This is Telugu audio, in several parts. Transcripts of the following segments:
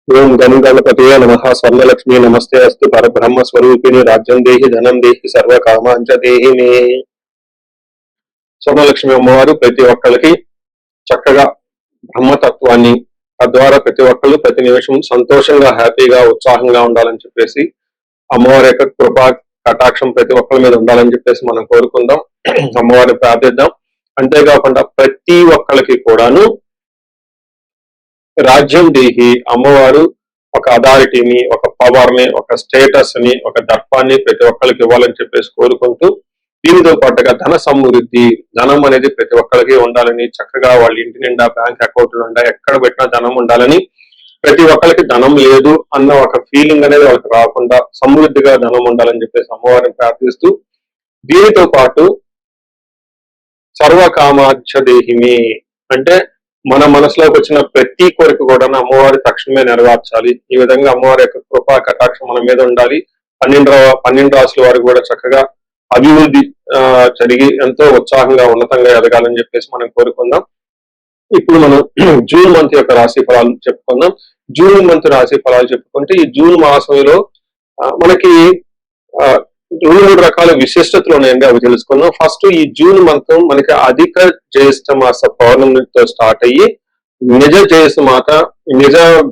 ఓం గం గణపతయే నమః. స్వర్ణలక్ష్మీ నమస్తే అస్తు. పరబ్రహ్మ స్వరూపిణి రాజ్యం దేహి ధనం దేహి సర్వకామాంచ దేహి మే. స్వర్ణలక్ష్మి అమ్మవారు ప్రతి ఒక్కరికి చక్కగా బ్రహ్మతత్వాన్ని, తద్వారా ప్రతి ఒక్కళ్ళు ప్రతి నిమిషం సంతోషంగా, హ్యాపీగా, ఉత్సాహంగా ఉండాలని చెప్పేసి అమ్మవారి యొక్క కృపా కటాక్షం ప్రతి ఒక్కరి మీద ఉండాలని చెప్పేసి మనం కోరుకుందాం, అమ్మవారిని ప్రార్థిద్దాం. అంతేకాకుండా ప్రతి ఒక్కరికి కూడాను రాజ్యం దేహి అమ్మవారు ఒక అథారిటీని, ఒక పవర్ ని, ఒక స్టేటస్ ని, ఒక దర్పాన్ని ప్రతి ఒక్కరికి ఇవ్వాలని చెప్పేసి కోరుకుంటూ, దీనితో పాటుగా ధన సమృద్ధి, ధనం అనేది ప్రతి ఒక్కరికి ఉండాలని, చక్కగా వాళ్ళ ఇంటి నిండా బ్యాంక్ అకౌంట్ నిండా ఎక్కడ పెట్టినా ధనం ఉండాలని, ప్రతి ఒక్కరికి ధనం లేదు అన్న ఒక ఫీలింగ్ అనేది వాళ్ళకి రాకుండా సమృద్ధిగా ధనం ఉండాలని చెప్పేసి అమ్మవారిని ప్రార్థిస్తూ, దీనితో పాటు సర్వకామాక్ష దేహిమి అంటే మన మనసులోకి వచ్చిన ప్రతి కోరిక కూడా అమ్మవారి తక్షణమే నెరవేర్చాలి. ఈ విధంగా అమ్మవారి యొక్క కృపా కటాక్షం మన మీద ఉండాలి. 12 రాసుల వారు కూడా చక్కగా అభివృద్ధి జరిగి ఎంతో ఉత్సాహంగా ఉన్నతంగా ఎదగాలని చెప్పేసి మనం కోరుకుందాం. ఇప్పుడు మనం జూన్ మంత్ యొక్క రాశి ఫలాలు చెప్పుకుందాం. జూన్ మంత్ రాశి ఫలాలు చెప్పుకుంటే, ఈ జూన్ మాసంలో మనకి 2-3 రకాల విశిష్టతలు ఉన్నాయండి, అవి తెలుసుకుందాం. ఫస్ట్, ఈ జూన్ మంత్ మనకి అధిక జ్యేష్ఠ మాస పౌర్ణమితో స్టార్ట్ అయ్యి నిజ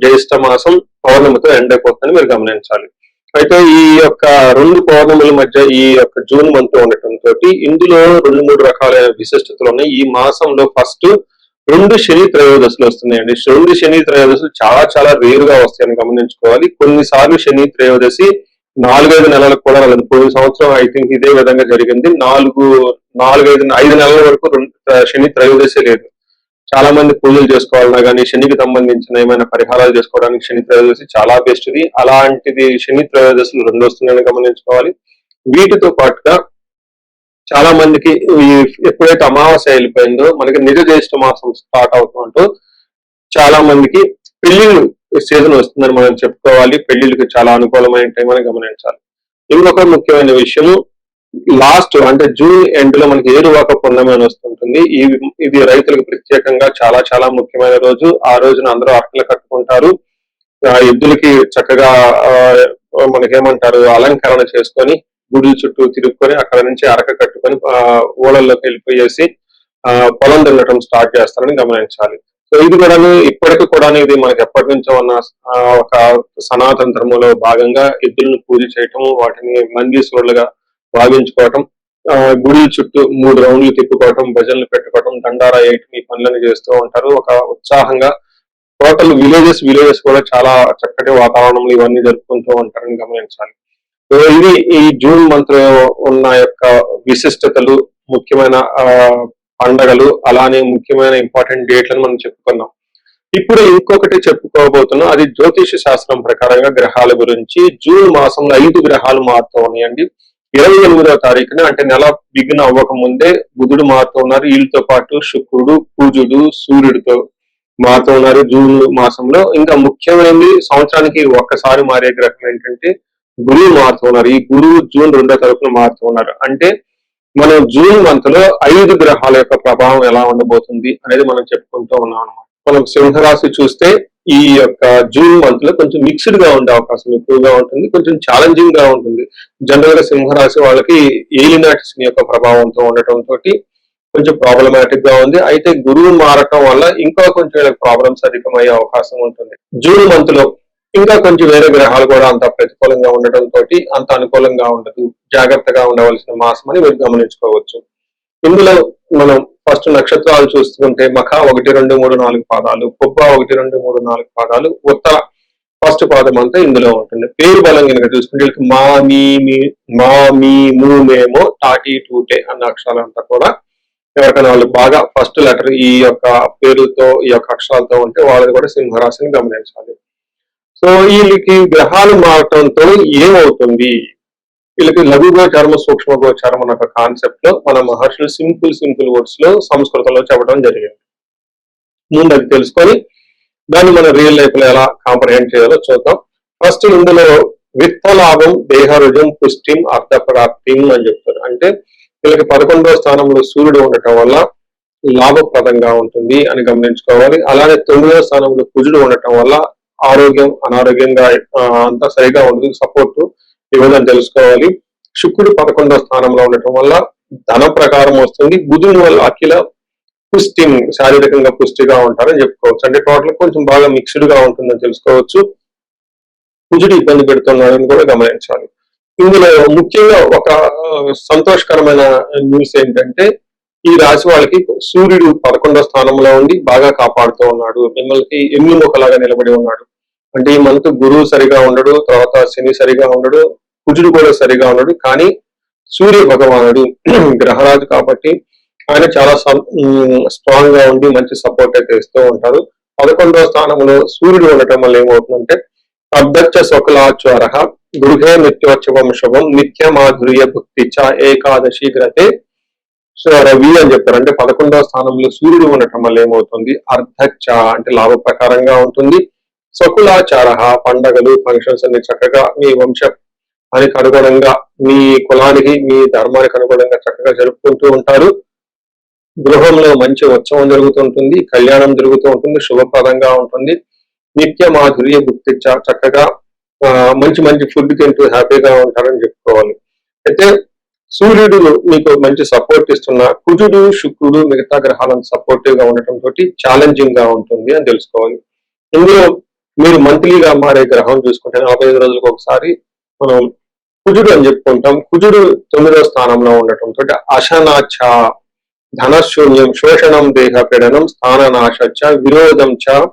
జ్యేష్ఠ మాసం పౌర్ణమితో ఎండ్ అయిపోతుందని మీరు గమనించాలి. అయితే ఈ యొక్క 2 పౌర్ణముల మధ్య ఈ యొక్క జూన్ మంత్ ఉండటంతో ఇందులో 2-3 రకాల విశిష్టతలు ఉన్నాయి. ఈ మాసంలో ఫస్ట్ 2 శని త్రయోదశులు వస్తున్నాయండి. 2 శని త్రయోదశులు చాలా చాలా రేరుగా వస్తాయని గమనించుకోవాలి. కొన్నిసార్లు శని త్రయోదశి 4-5 నెలలకు కూడా రాలేదు. పోయిన సంవత్సరం ఐ థింక్ ఇదే విధంగా జరిగింది. 5 నెలల వరకు శని త్రయోదశి లేదు. చాలా మంది పూజలు చేసుకోవాలన్నా కానీ, శనికి సంబంధించిన ఏమైనా పరిహారాలు చేసుకోవడానికి శని త్రయోదశి చాలా బెస్ట్ ది. అలాంటిది శని త్రయోదశులు 2 వస్తున్నాయని గమనించుకోవాలి. వీటితో పాటుగా చాలా మందికి ఎప్పుడైతే అమావాస్య వెళ్ళిపోయిందో మనకి నిజ జ్యేష్ఠ మాసం స్టార్ట్ అవుతుంటూ చాలా మందికి పెళ్లిళ్ళు సీజన్ వస్తుందని మనం చెప్పుకోవాలి. పెళ్లిళ్ళకి చాలా అనుకూలమైన టైం అని గమనించాలి. ఇంకొక ముఖ్యమైన విషయము, లాస్ట్ అంటే జూన్ ఎండ్ లో మనకి ఏరువాక పున్నమి అని వస్తుంటుంది. ఇది రైతులకు ప్రత్యేకంగా చాలా చాలా ముఖ్యమైన రోజు. ఆ రోజున అందరూ అర్కలు కట్టుకుంటారు. ఎద్దులకి చక్కగా మనకేమంటారు అలంకరణ చేసుకొని గుడి చుట్టూ తిరుక్కొని అక్కడ నుంచి అరక కట్టుకొని ఊళ్ళల్లోకి వెళ్ళిపోయేసి పొలం దున్నటం స్టార్ట్ చేస్తారని గమనించాలి. సో ఇది కూడా ఇప్పటికీ కూడా ఇది మనకి ఎప్పటి నుంచో ఉన్న ఒక సనాతన ధర్మంలో భాగంగా ఎద్దులను పూజ చేయటం, వాటిని మందీశ్వరులుగా భావించుకోవటం, గుడి చుట్టూ 3 రౌండ్లు తిప్పుకోవటం, భజనలు పెట్టుకోవటం, దండారా వేయటం, ఈ పనులను చేస్తూ ఉంటారు. ఒక ఉత్సాహంగా టోటల్ విలేజెస్ కూడా చాలా చక్కటి వాతావరణంలో ఇవన్నీ జరుపుకుంటూ ఉంటారని గమనించాలి. సో ఇది ఈ జూన్ మంత్ లో ఉన్న యొక్క విశిష్టతలు, ముఖ్యమైన పండగలు, అలానే ముఖ్యమైన ఇంపార్టెంట్ డేట్లను మనం చెప్పుకున్నాం. ఇప్పుడు ఇంకొకటి చెప్పుకోబోతున్నాం, అది జ్యోతిష శాస్త్రం ప్రకారంగా గ్రహాల గురించి. జూన్ మాసంలో 5 గ్రహాలు మారుతూ ఉన్నాయండి. 28వ తారీఖున అంటే నెల బిగిన అవ్వక ముందే బుధుడు మారుతూ ఉన్నారు. వీళ్ళతో పాటు శుక్రుడు, కుజుడు, సూర్యుడితో మారుతూ ఉన్నారు జూన్ మాసంలో. ఇంకా ముఖ్యమైనది సంవత్సరానికి ఒక్కసారి మారే గ్రహం ఏంటంటే గురువు మారుతూ ఉన్నారు. ఈ గురువు జూన్ 2వ తారీఖున మారుతూ ఉన్నారు. అంటే మనం జూన్ మంత్ లో 5 గ్రహాల యొక్క ప్రభావం ఎలా ఉండబోతుంది అనేది మనం చెప్పుకుంటూ ఉన్నాం అన్నమాట. మనం సింహరాశి చూస్తే ఈ యొక్క జూన్ మంత్ లో కొంచెం మిక్స్డ్ గా ఉండే అవకాశం ఎక్కువగా ఉంటుంది, కొంచెం ఛాలెంజింగ్ గా ఉంటుంది. జనరల్ గా సింహరాశి వాళ్ళకి ఏలినాటి శని యొక్క ప్రభావంతో ఉండటంతో కొంచెం ప్రాబ్లమాటిక్ గా ఉంది. అయితే గురువు మారటం వల్ల ఇంకా కొంచెం ప్రాబ్లమ్స్ అధికమయ్యే అవకాశం ఉంటుంది. జూన్ మంత్ లో ఇంకా కొంచెం వేరే గ్రహాలు కూడా అంత ప్రతికూలంగా ఉండటంతో అంత అనుకూలంగా ఉండదు. జాగ్రత్తగా ఉండవలసిన మాసం అని మీరు గమనించుకోవచ్చు. ఇందులో మనం ఫస్ట్ నక్షత్రాలు చూస్తుంటే మఖ 1, 2, 3, 4 పాదాలు, పుబ్బ 1, 2, 3, 4 పాదాలు, ఉత్తర ఫస్ట్ పాదం అంతా ఇందులో ఉంటుంది. పేరు బలం కనుక చూసుకుంటే మా మీ ము మేమో టాటి టూటే అన్న అక్షరాలంతా కూడా ఎవరికైనా వాళ్ళు బాగా ఫస్ట్ లెటర్ ఈ యొక్క పేరుతో ఈ యొక్క అక్షరాలతో ఉంటే వాళ్ళని కూడా సింహరాశిని గమనించాలి. సో వీళ్ళకి గ్రహాలు మారటంతో ఏమవుతుంది, వీళ్ళకి లఘు గోచారము, సూక్ష్మ గోచారం అన్న ఒక కాన్సెప్ట్ లో మన మహర్షులు సింపుల్ వర్డ్స్ లో సంస్కృతంలో చెప్పడం జరిగింది. ముందు అది తెలుసుకొని దాన్ని మన రియల్ లైఫ్ లో ఎలా కాంప్రహెండ్ చేయాలో చూద్దాం. ఫస్ట్ ఇందులో విత్తలాభం, దేహరుజం, పుష్టిం, అర్థప్రాప్తిం అని చెప్తారు. అంటే వీళ్ళకి 11వ స్థానంలో సూర్యుడు ఉండటం వల్ల లాభప్రదంగా ఉంటుంది అని గమనించుకోవాలి. అలానే 9వ స్థానంలో కుజుడు ఉండటం వల్ల ఆరోగ్యం అనారోగ్యంగా అంతా సరిగా ఉండదు, సపోర్ట్ ఇవ్వదని తెలుసుకోవాలి. శుక్రుడు 11వ స్థానంలో ఉండటం వల్ల ధనం ప్రకారం వస్తుంది. బుధుని వల్ల అఖిల పుష్టి, శారీరకంగా పుష్టిగా ఉంటారని చెప్పుకోవచ్చు. అంటే టోటల్ కొంచెం బాగా మిక్స్డ్ గా ఉంటుందని తెలుసుకోవచ్చు. కుజుడు ఇబ్బంది పెడుతున్నాడని కూడా గమనించాలి. ఇందులో ముఖ్యంగా ఒక సంతోషకరమైన న్యూస్ ఏంటంటే, ఈ రాశి వాళ్ళకి సూర్యుడు 11వ స్థానంలో ఉండి బాగా కాపాడుతూ ఉన్నాడు. మిమ్మల్ని ఎన్నిముఖలాగా నిలబడి ఉన్నాడు. అంటే ఈ మంత్ గురువు సరిగా ఉండడు, తర్వాత శని సరిగా ఉండడు, కుజుడు కూడా సరిగా ఉండడు. కానీ సూర్య భగవానుడు గ్రహరాజు కాబట్టి ఆయన చాలా స్ట్రాంగ్ గా ఉండి మంచి సపోర్ట్ అయితే ఇస్తూ ఉంటారు. 11వ స్థానంలో సూర్యుడు ఉండటం వల్ల ఏమవుతుందంటే, అర్ధచ్చ స్వకులాచార గృహే నిత్యోత్సవం శుభం నిత్య మాధుర్య భక్తి చ ఏకాదశి గ్రహే రవి అని చెప్తారు. అంటే 11వ స్థానంలో సూర్యుడు ఉండటం వల్ల ఏమవుతుంది, అర్ధచ్చ అంటే లాభ ప్రకారంగా ఉంటుంది. స్వకులాచార పండగలు ఫంక్షన్స్ అన్ని చక్కగా మీ వంశానికి అనుగుణంగా, మీ కులానికి మీ ధర్మానికి అనుగుణంగా చక్కగా జరుపుకుంటూ ఉంటారు. గృహంలో మంచి ఉత్సవం జరుగుతుంటుంది, కళ్యాణం జరుగుతూ ఉంటుంది, శుభప్రదంగా ఉంటుంది. నిత్య మాధుర్య భుక్తి చక్కగా మంచి మంచి ఫుడ్ తింటూ హ్యాపీగా ఉంటారని చెప్పుకోవాలి. అయితే సూర్యుడు మీకు మంచి సపోర్ట్ ఇస్తున్న కుజుడు శుక్రుడు మిగతా గ్రహాలను సపోర్టివ్ గా ఉండటం తోటి ఛాలెంజింగ్ గా ఉంటుంది అని తెలుసుకోవాలి. ఇందులో మీరు మంత్లీగా మారే గ్రహం చూసుకుంటే 45 రోజులకు ఒకసారి మనం కుజుడు అని చెప్పుకుంటాం. కుజుడు 9వ స్థానంలో ఉండటం తోటి అశనాచ ధనశూన్యం శోషణం దేహ పీడనం స్థాననాశ విరోధం చ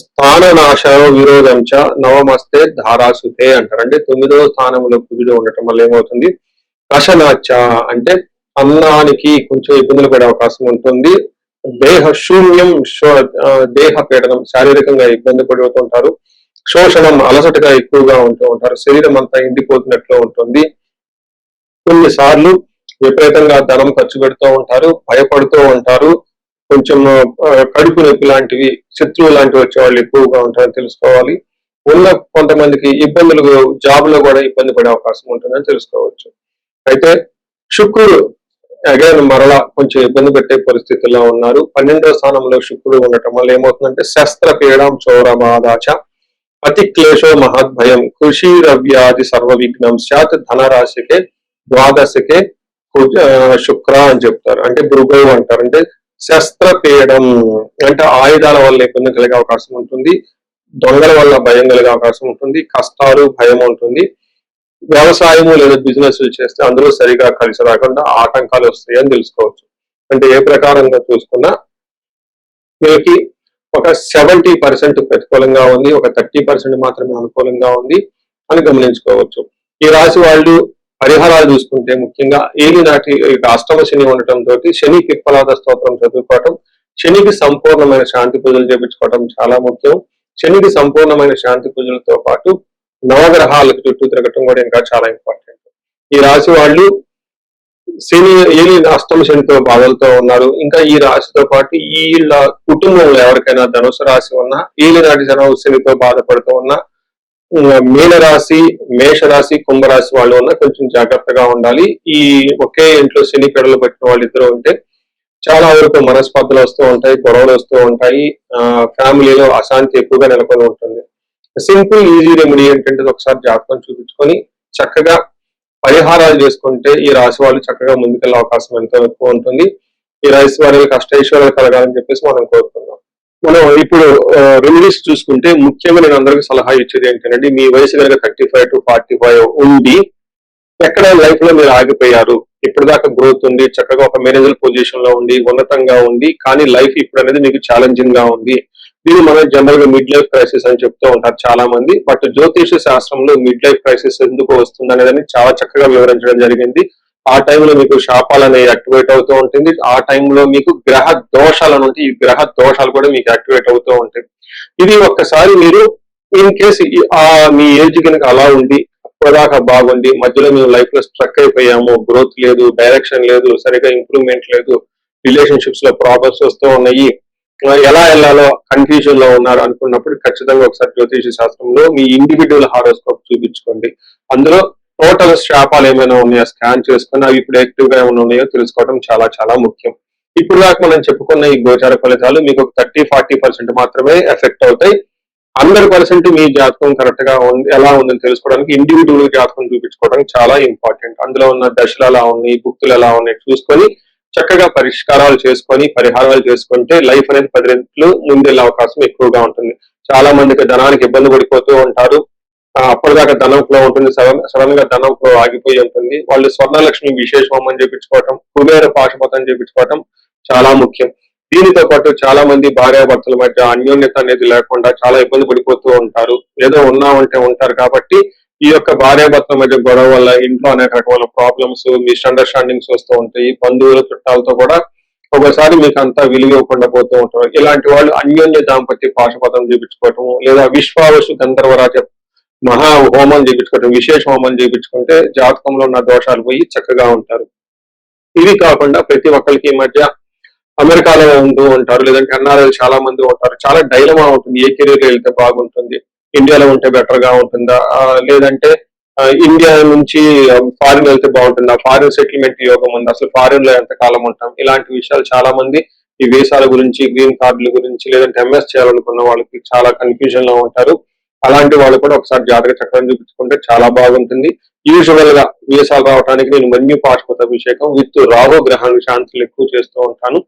స్థాననాశ విరోధం చ నవమస్తే ధారాసుతే అంటారు. అంటే 9వ స్థానంలో కుజుడు ఉండటం వల్ల ఏమవుతుంది, అశనాచ అంటే అన్నానికి కొంచెం ఇబ్బందులు పడే అవకాశం ఉంటుంది. దేహ శూన్యం దేహ పీడనం శారీరకంగా ఇబ్బంది పడుతుంటారు. శోషణం అలసటగా ఎక్కువగా ఉంటూ ఉంటారు. శరీరం అంతా ఎండిపోతున్నట్లు ఉంటుంది. కొన్నిసార్లు విపరీతంగా ధనం ఖర్చు పెడుతూ ఉంటారు, భయపడుతూ ఉంటారు. కొంచెం కడుపు నొప్పి లాంటివి, శత్రువు లాంటివి వచ్చే వాళ్ళు ఎక్కువగా ఉంటారని తెలుసుకోవాలి. ఉన్న కొంతమందికి ఇబ్బందులు జాబ్ లో కూడా ఇబ్బంది పడే అవకాశం ఉంటుందని తెలుసుకోవచ్చు. అయితే శుక్రుడు అగైన్ మరలా కొంచెం ఇబ్బంది పెట్టే పరిస్థితుల్లో ఉన్నారు. 12వ స్థానంలో శుక్రుడు ఉండటం వల్ల ఏమవుతుందంటే, శస్త్ర పీడం చౌరమాదాచ అతి క్లేశో మహద్భయం కృషి రవ్యాది సర్వ విఘ్నం శాత్ ధనరాశికే ద్వాదశకే శుక్ర అని చెప్తారు. అంటే భృగవు అంటారు. అంటే శస్త్రపీడం అంటే ఆయుధాల వల్ల ఇబ్బంది కలిగే అవకాశం ఉంటుంది, దొంగల వల్ల భయం కలిగే అవకాశం ఉంటుంది, కష్టాలు భయం ఉంటుంది. వ్యవసాయము లేదా బిజినెస్ చేస్తే అందులో సరిగా కలిసి రాకుండా ఆటంకాలు వస్తాయి అని తెలుసుకోవచ్చు. అంటే ఏ ప్రకారంగా చూసుకున్నా వీళ్ళకి ఒక 70% ప్రతికూలంగా ఉంది, ఒక 30% మాత్రమే అనుకూలంగా ఉంది అని గమనించుకోవచ్చు. ఈ రాశి వాళ్ళు పరిహారాలు చూసుకుంటే ముఖ్యంగా ఏలినాటి అష్టమ శని ఉండటం తోటి శని పిప్పలాద స్తోత్రం చదువుకోవటం, శనికి సంపూర్ణమైన శాంతి పూజలు చేపించుకోవటం చాలా ముఖ్యం. శనికి సంపూర్ణమైన శాంతి పూజలతో పాటు నవగ్రహాలకు చుట్టూ తిరగటం కూడా ఇంకా చాలా ఇంపార్టెంట్. ఈ రాశి వాళ్ళు శని ఏలి అష్టమ శనితో బాధలతో ఉన్నారు. ఇంకా ఈ రాశితో పాటు వీళ్ళ కుటుంబంలో ఎవరికైనా ధనుసు రాశి ఉన్నా, ఏలినాటి శనితో బాధపడుతూ ఉన్నా, మీనరాశి మేషరాశి కుంభరాశి వాళ్ళు ఉన్న కొంచెం జాగ్రత్తగా ఉండాలి. ఈ ఒకే ఇంట్లో శని పెడలు పెట్టిన వాళ్ళు ఇద్దరు ఉంటే చాలా వరకు మనస్పర్ధలు వస్తూ ఉంటాయి, గొడవలు వస్తూ ఉంటాయి, ఫ్యామిలీలో అశాంతి ఎక్కువగా నెలకొని ఉంటుంది. సింపుల్ ఈజీ రెమెడీ ఏంటంటే ఒకసారి జాతకం చూపించుకొని చక్కగా పరిహారాలు చేసుకుంటే ఈ రాశి వాళ్ళు చక్కగా ముందుకెళ్ళే అవకాశం ఎంతో ఎక్కువ ఉంటుంది. ఈ రాశి వారికి అష్టైశ్వర్యాలు కలగాలని చెప్పేసి మనం కోరుకుందాం. మనం ఇప్పుడు రెమెడీస్ చూసుకుంటే ముఖ్యంగా నేను అందరికీ సలహా ఇచ్చేది ఏంటంటే, మీ వయసు కనుక 35 to 45 ఉండి ఎక్కడ లైఫ్ లో మీరు ఆగిపోయారు, ఇప్పుడు దాకా గ్రోత్ ఉంది, చక్కగా ఒక మేనేజర్ పొజిషన్ లో ఉండి ఉన్నతంగా ఉంది, కానీ లైఫ్ ఇప్పుడు అనేది మీకు ఛాలెంజింగ్ గా ఉంది. దీన్ని మనం జనరల్ గా మిడ్ లైఫ్ క్రైసిస్ అని చెప్తూ ఉంటారు చాలా మంది. బట్ జ్యోతిష శాస్త్రంలో మిడ్ లైఫ్ క్రైసిస్ ఎందుకు వస్తుంది అనేది చాలా చక్కగా వివరించడం జరిగింది. ఆ టైంలో మీకు శాపాలు అనేవి యాక్టివేట్ అవుతూ ఉంటుంది. ఆ టైంలో మీకు గ్రహ దోషాలు ఉంటాయి, ఈ గ్రహ దోషాలు కూడా మీకు యాక్టివేట్ అవుతూ ఉంటాయి. ఇది ఒక్కసారి మీరు ఇన్ కేసు మీ ఏజ్ కనుక అలా ఉండి ఇప్పటిదాకా బాగుండి మధ్యలో మేము లైఫ్ లో స్ట్రక్ అయిపోయాము, గ్రోత్ లేదు, డైరెక్షన్ లేదు, సరిగా ఇంప్రూవ్మెంట్ లేదు, రిలేషన్షిప్స్ లో ప్రాబ్లమ్స్ వస్తూ ఉన్నాయి, ఎలా వెళ్ళాలో కన్ఫ్యూజన్ లో ఉన్నారు అనుకున్నప్పుడు ఖచ్చితంగా ఒకసారి జ్యోతిష శాస్త్రంలో మీ ఇండివిడ్యువల్ హారోస్కోప్ చూపించుకోండి. అందులో టోటల్ శాపాలు ఏమైనా ఉన్నాయో స్కాన్ చేసుకుని అవి ఇప్పుడు యాక్టివ్ గా ఏమైనా ఉన్నాయో తెలుసుకోవడం చాలా చాలా ముఖ్యం. ఇప్పుడు దాకా మనం చెప్పుకున్న ఈ గోచార ఫలితాలు మీకు ఒక 30-40% మాత్రమే ఎఫెక్ట్ అవుతాయి. 100% మీ జాతకం కరెక్ట్ గా ఉంది ఎలా ఉందని తెలుసుకోవడానికి ఇండివిజువల్ జాతకం చూపించుకోవడానికి చాలా ఇంపార్టెంట్. అందులో ఉన్న దశలు ఎలా ఉన్నాయి, గుర్తులు ఎలా ఉన్నాయి చూసుకొని చక్కగా పరిష్కారాలు చేసుకొని పరిహారాలు చేసుకుంటే లైఫ్ అనేది 10 రెట్లు ముందెళ్ళే అవకాశం ఎక్కువగా ఉంటుంది. చాలా మందికి ధనానికి ఇబ్బంది పడిపోతూ ఉంటారు. అప్పటిదాకా ధనం ఫ్లో ఉంటుంది, సడన్ గా ధనం ఫ్లో ఆగిపోయి ఉంటుంది. వాళ్ళు స్వర్ణలక్ష్మి విశేష హోమం చేయించుకోవటం, కుబేర పాశుపతం చేయించుకోవటం చాలా ముఖ్యం. దీనితో పాటు చాలా మంది భార్యాభర్తల మధ్య అన్యోన్యత అనేది లేకుండా చాలా ఇబ్బంది పడిపోతూ ఉంటారు. ఏదో ఉన్నామంటే ఉంటారు కాబట్టి ఈ యొక్క భార్యాభర్తల మధ్య గొడవ వల్ల ఇంట్లో అనేక రకమైన ప్రాబ్లమ్స్, మిస్అండర్స్టాండింగ్స్ వస్తూ ఉంటాయి. బంధువులు చుట్టాలతో కూడా ఒకసారి మీకు అంతా విలువకుండా పోతూ ఉంటారు. ఇలాంటి వాళ్ళు అన్యోన్య దాంపత్య పాశుపతం చేయించుకోవటము, లేదా విశ్వావసు గంధర్వరాజ మహా హోమం చేయించుకోవటం, విశేష హోమం చేయించుకుంటే జాతకంలో ఉన్న దోషాలు పోయి చక్కగా ఉంటారు. ఇవి కాకుండా ప్రతి ఒక్కరికి ఈ మధ్య అమెరికాలో ఉంటూ ఉంటారు, లేదంటే ఎన్ఆర్ఐలు చాలా మంది ఉంటారు. చాలా డైలమా ఉంటుంది, ఏ కెరీర్ వెళ్తే బాగుంటుంది, ఇండియాలో ఉంటే బెటర్ గా ఉంటుందా, లేదంటే ఇండియా నుంచి ఫారిన్ వెళ్తే బాగుంటుందా, ఫారిన్ సెటిల్మెంట్ యోగం ఉంది, అసలు ఫారిన్ లో ఎంత కాలం ఉంటాం, ఇలాంటి విషయాలు చాలా మంది ఈ వీసాల గురించి, గ్రీన్ కార్డుల గురించి, లేదంటే ఎంఎస్ చేయాలనుకున్న వాళ్ళకి చాలా కన్ఫ్యూజన్ లో ఉంటారు. అలాంటి వాళ్ళు కూడా ఒకసారి జాతక చక్రం చూపించుకుంటే చాలా బాగుంటుంది. యూజువల్ గా వీసాలు రావడానికి నేను మన్యు పాశుపత అభిషేకం విత్ రాహు గ్రహానికి శాంతులు ఎక్కువ చేస్తూ ఉంటాను.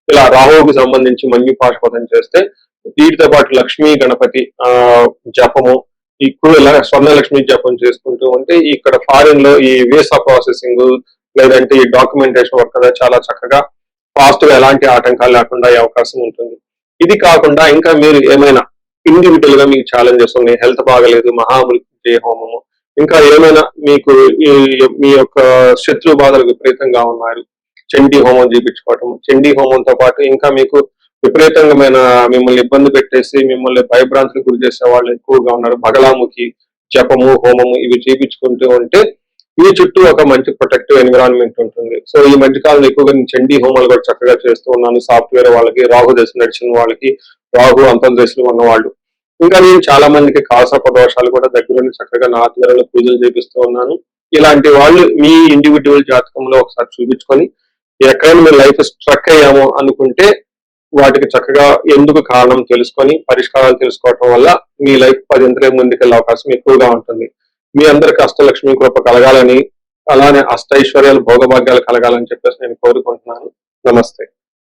ఇలా రాహువుకి సంబంధించి మన్యు పాశుపతం చేస్తే వీటితో పాటు లక్ష్మీ గణపతి జపము, ఇలా స్వర్ణలక్ష్మి జపం చేసుకుంటూ ఉంటే ఇక్కడ ఫారిన్ లో ఈ వీసా ప్రాసెసింగ్, లేదంటే ఈ డాక్యుమెంటేషన్ వర్క్ అనేది చాలా చక్కగా ఫాస్ట్ గా ఎలాంటి ఆటంకాలు లేకుండా అయ్యే అవకాశం ఉంటుంది. ఇది కాకుండా ఇంకా మీరు ఏమైనా ఇండివిజువల్ గా మీకు ఛాలెంజెస్ ఉన్నాయి, హెల్త్ బాగలేదు, మహామృత్యుంజయ హోమము, ఇంకా ఏమైనా మీకు మీ యొక్క శత్రు బాధలు విపరీతంగా ఉన్నారు, చండీ హోమం చేయించుకోవటం, చండీ హోమంతో పాటు ఇంకా మీకు విపరీతమైన మిమ్మల్ని ఇబ్బంది పెట్టేసి మిమ్మల్ని భయభ్రాంతులకు గురి చేసే వాళ్ళు ఎక్కువగా ఉన్నారు, బగలాముఖి జపము హోమము ఇవి చేయించుకుంటూ ఉంటే మీ చుట్టూ ఒక మంచి ప్రొటెక్టివ్ ఎన్విరాన్మెంట్ ఉంటుంది. సో ఈ మధ్యకాలంలో ఎక్కువగా నేను చండీ హోమాలు కూడా చక్కగా చేస్తూ ఉన్నాను. సాఫ్ట్వేర్ వాళ్ళకి, రాహు దశ నడిచిన వాళ్ళకి, రాహు అంతర్దశలో ఉన్న వాళ్ళు, ఇంకా నేను చాలా మందికి కాలసర్ప దోషాలు కూడా దగ్గరుండి చక్కగా నా ఆధ్వర్యంలో పూజలు చేపిస్తూ ఉన్నాను. ఇలాంటి వాళ్ళు మీ ఇండివిజువల్ జాతకంలో ఒకసారి చూపించుకొని ఎక్కడైనా మీరు లైఫ్ స్ట్రక్ అయ్యాము అనుకుంటే వాటికి చక్కగా ఎందుకు కారణం తెలుసుకొని పరిష్కారాలు తెలుసుకోవటం వల్ల మీ లైఫ్ 10 ముందుకెళ్ళే అవకాశం ఎక్కువగా ఉంటుంది. మీ అందరికి అష్టలక్ష్మి కృప కలగాలని, అలానే అష్టైశ్వర్యాలు భోగభాగ్యాలు కలగాలని చెప్పేసి నేను కోరుకుంటున్నాను. నమస్తే.